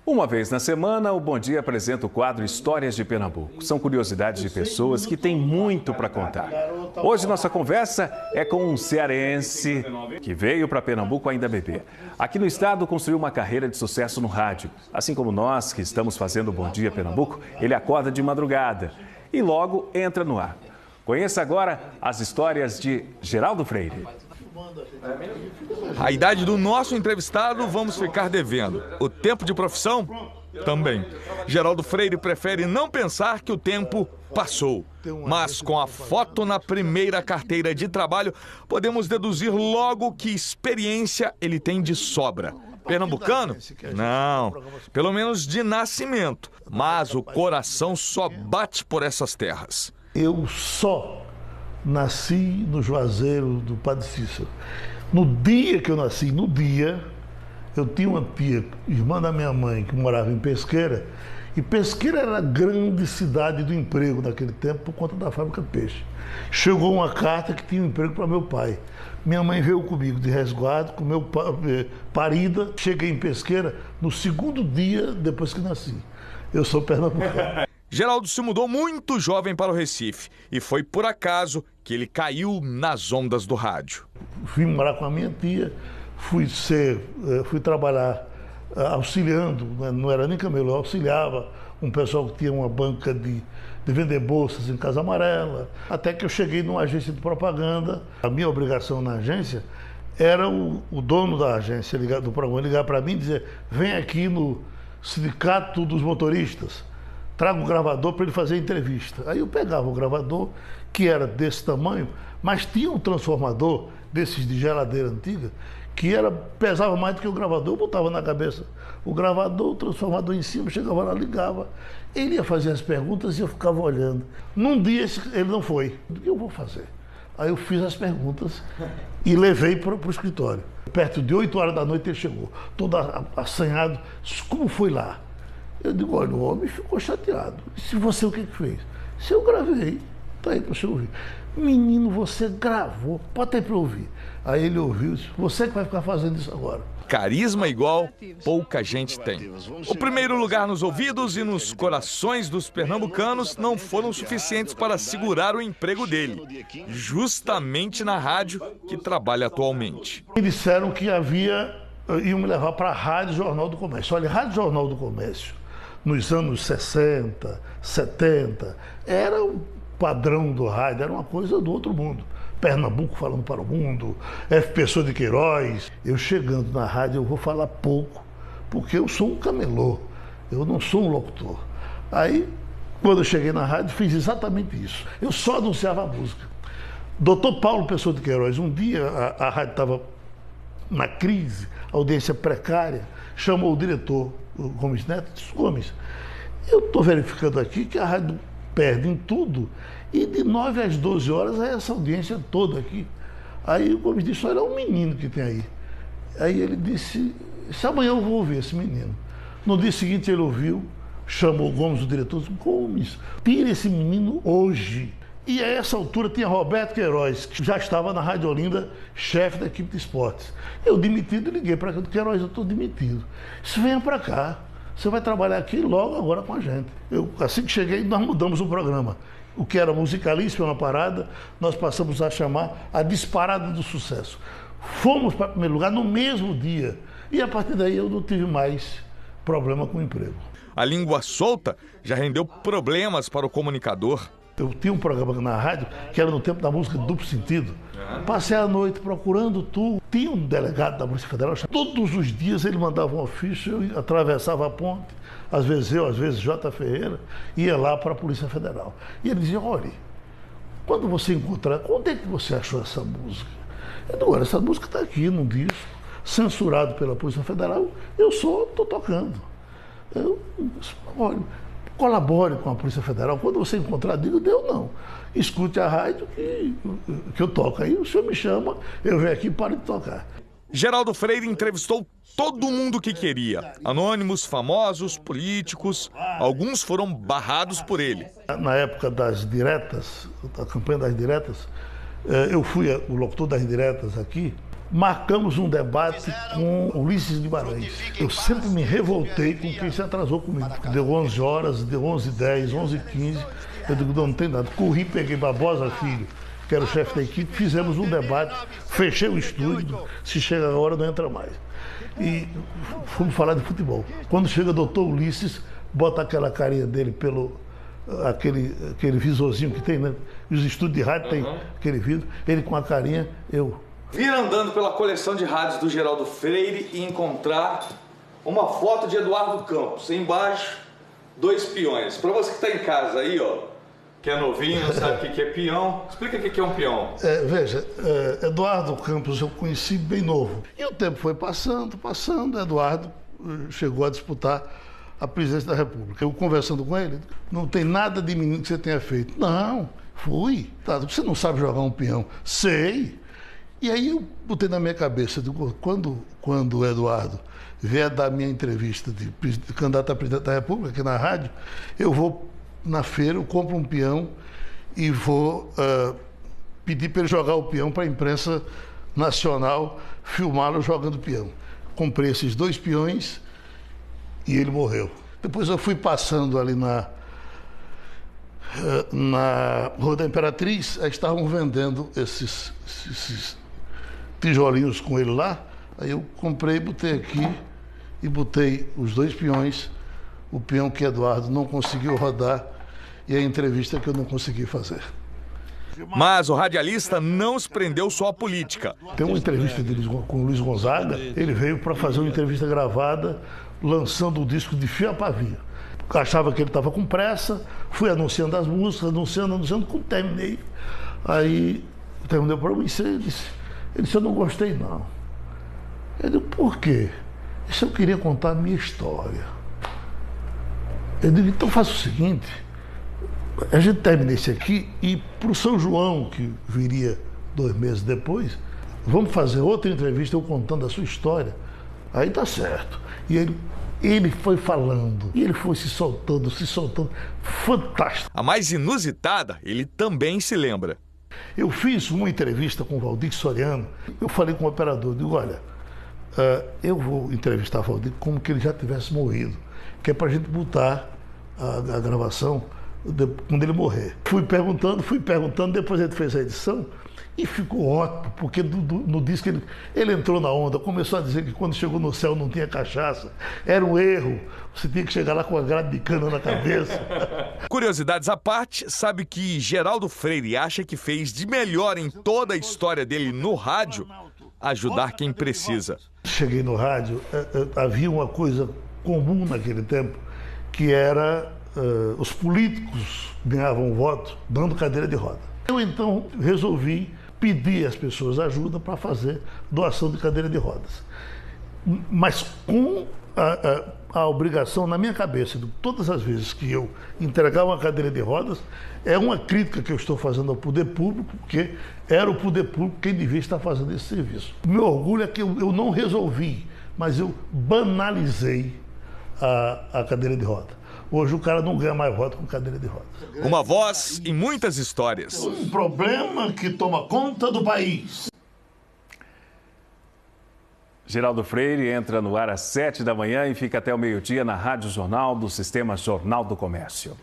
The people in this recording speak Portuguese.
Uma vez na semana, o Bom Dia apresenta o quadro Histórias de Pernambuco. São curiosidades de pessoas que têm muito para contar. Hoje nossa conversa é com um cearense que veio para Pernambuco ainda bebê. Aqui no estado construiu uma carreira de sucesso no rádio. Assim como nós que estamos fazendo o Bom Dia Pernambuco, ele acorda de madrugada e logo entra no ar. Conheça agora as histórias de Geraldo Freire. A idade do nosso entrevistado vamos ficar devendo. O tempo de profissão? Também. Geraldo Freire prefere não pensar que o tempo passou. Mas com a foto na primeira carteira de trabalho, podemos deduzir logo que experiência ele tem de sobra. Pernambucano? Não, pelo menos de nascimento. Mas o coração só bate por essas terras. Eu só nasci no Juazeiro do Padre Cícero. No dia que eu nasci, eu tinha uma tia, irmã da minha mãe, que morava em Pesqueira, e Pesqueira era a grande cidade do emprego naquele tempo por conta da fábrica de peixe. Chegou uma carta que tinha um emprego para meu pai. Minha mãe veio comigo de resguardo, com meu parida. Cheguei em Pesqueira no segundo dia depois que nasci. Eu sou pernambucano. Geraldo se mudou muito jovem para o Recife e foi por acaso que ele caiu nas ondas do rádio. Fui morar com a minha tia, fui trabalhar auxiliando, não era nem camelô, eu auxiliava um pessoal que tinha uma banca de vender bolsas em Casa Amarela, até que eu cheguei numa agência de propaganda. A minha obrigação na agência era o dono da agência do programa ligar para mim e dizer: vem aqui no Sindicato dos Motoristas, traga um gravador para ele fazer entrevista. Aí eu pegava o gravador, que era desse tamanho, mas tinha um transformador desses de geladeira antiga, que pesava mais do que o gravador. Eu botava na cabeça o gravador, o transformador em cima, chegava lá, ligava. Ele ia fazer as perguntas e eu ficava olhando. Num dia ele não foi. O que eu vou fazer? Aí eu fiz as perguntas e levei para o escritório. Perto de 8 horas da noite ele chegou, todo assanhado. Como foi lá? Eu digo: olha, o homem ficou chateado. Se você, o que fez? Se eu gravei, tá aí para você ouvir. Menino, você gravou, pode ter para ouvir. Aí ele ouviu e disse: você que vai ficar fazendo isso agora. Carisma igual pouca gente tem. O primeiro lugar nos ouvidos e nos corações dos pernambucanos não foram suficientes para segurar o emprego dele, justamente na rádio que trabalha atualmente. Me disseram que iam me levar para a Rádio Jornal do Comércio. Olha, Rádio Jornal do Comércio, nos anos 60, 70, era o padrão do rádio, era uma coisa do outro mundo. Pernambuco falando para o mundo, FP Souza de Queiroz. Eu chegando na rádio, eu vou falar pouco, porque eu sou um camelô, eu não sou um locutor. Aí, quando eu cheguei na rádio, fiz exatamente isso. Eu só anunciava a música. Doutor Paulo Pessoa de Queiroz, um dia a rádio estava na crise, audiência precária, chamou o diretor, o Gomes Neto, disse: Gomes, eu estou verificando aqui que a rádio perde em tudo, e de 9 às 12 horas é essa audiência toda aqui. Aí o Gomes disse: olha, é um menino que tem aí. Aí ele disse: se amanhã eu vou ouvir esse menino. No dia seguinte ele ouviu, chamou o Gomes, o diretor, disse: Gomes, tira esse menino hoje. E a essa altura tinha Roberto Queiroz, que já estava na Rádio Olinda, chefe da equipe de esportes. Eu demitido, liguei para Queiroz: eu estou demitido. Disse: venha para cá, você vai trabalhar aqui logo agora com a gente. Assim que cheguei, nós mudamos o programa. O que era Musicalíssima, uma parada, nós passamos a chamar a Disparada do Sucesso. Fomos para o primeiro lugar no mesmo dia. E a partir daí eu não tive mais problema com o emprego. A língua solta já rendeu problemas para o comunicador. Eu tinha um programa na rádio que era no tempo da música de duplo sentido. Passei a noite procurando tudo. Tinha um delegado da Polícia Federal. Todos os dias ele mandava um ofício, eu atravessava a ponte, às vezes J. Ferreira, ia lá para a Polícia Federal. E ele dizia: olha, quando você encontrar, onde é que você achou essa música? Eu digo: olha, essa música está aqui num disco, censurado pela Polícia Federal, eu só estou tocando. Olha, colabore com a Polícia Federal. Quando você encontrar, diga: deu não. Escute a rádio que eu toco. Aí o senhor me chama, eu venho aqui e paro de tocar. Geraldo Freire entrevistou todo mundo que queria. Anônimos, famosos, políticos. Alguns foram barrados por ele. Na época das diretas, da campanha das diretas, eu fui o locutor das diretas aqui. marcamos um debate com Ulisses Guimarães. Eu sempre me revoltei com quem se atrasou comigo. Deu 11 horas, deu 11h10, 11h15. Eu digo, não tem nada. Corri, peguei Barbosa Filho, que era o chefe da equipe, fizemos um debate, fechei o estúdio, se chega a hora não entra mais. E fomos falar de futebol. Quando chega o doutor Ulisses, bota aquela carinha dele pelo aquele visorzinho que tem, né? Os estúdios de rádio tem aquele vidro, ele com a carinha, eu... Vir andando pela coleção de rádios do Geraldo Freire e encontrar uma foto de Eduardo Campos. Embaixo, 2 peões. Para você que está em casa aí, ó, que é novinho, não sabe o que é peão, explica o que é um peão. Veja, Eduardo Campos eu conheci bem novo. E o tempo foi passando, Eduardo chegou a disputar a presidência da República. Eu conversando com ele, não tem nada de menino que você tenha feito. Não, fui. Tá, você não sabe jogar um peão? Sei. E aí eu botei na minha cabeça, quando o Eduardo vier dar minha entrevista de candidato a presidente da República aqui na rádio, eu vou na feira, eu compro um peão e vou pedir para ele jogar o peão para a imprensa nacional filmá-lo jogando peão. Comprei esses 2 peões e ele morreu. Depois eu fui passando ali na Rua da Imperatriz, aí estavam vendendo esses tijolinhos com ele lá. Aí eu comprei, botei aqui e botei os 2 peões, o peão que Eduardo não conseguiu rodar e a entrevista que eu não consegui fazer. Mas o radialista não se prendeu só à política. Tem uma entrevista dele com o Luiz Gonzaga, ele veio para fazer uma entrevista gravada, lançando o disco de fio a pavio. Achava que ele estava com pressa, fui anunciando as músicas, anunciando, quando terminei. Aí terminou para mim e ele disse, eu não gostei não. Eu disse, por quê? Isso eu queria contar a minha história. Eu digo, então faça o seguinte, a gente termina esse aqui e para o São João, que viria 2 meses depois, vamos fazer outra entrevista eu contando a sua história. Aí tá certo. E ele foi falando, e ele foi se soltando, fantástico. A mais inusitada, ele também se lembra. Eu fiz uma entrevista com o Valdir Soriano, eu falei com o operador, digo, olha, eu vou entrevistar o Valdir como que ele já tivesse morrido, que é pra gente botar a gravação quando ele morrer. Fui perguntando, depois a gente fez a edição, e ficou ótimo, porque no disco ele entrou na onda, começou a dizer que quando chegou no céu não tinha cachaça, era um erro, você tinha que chegar lá com a grade de cana na cabeça. Curiosidades à parte, sabe que Geraldo Freire acha que fez de melhor em toda a história dele no rádio, ajudar quem precisa. Cheguei no rádio, havia uma coisa comum naquele tempo, que era os políticos ganhavam voto dando cadeira de roda. Eu então resolvi pedir às pessoas ajuda para fazer doação de cadeira de rodas. Mas com a obrigação na minha cabeça, de todas as vezes que eu entregar uma cadeira de rodas, é uma crítica que eu estou fazendo ao poder público, porque era o poder público quem devia estar fazendo esse serviço. O meu orgulho é que eu não resolvi, mas eu banalizei a cadeira de roda. Hoje o cara não ganha mais voto com cadeira de rodas. Uma voz e muitas histórias. Um problema que toma conta do país. Geraldo Freire entra no ar às 7 da manhã e fica até o meio-dia na Rádio Jornal do Sistema Jornal do Comércio.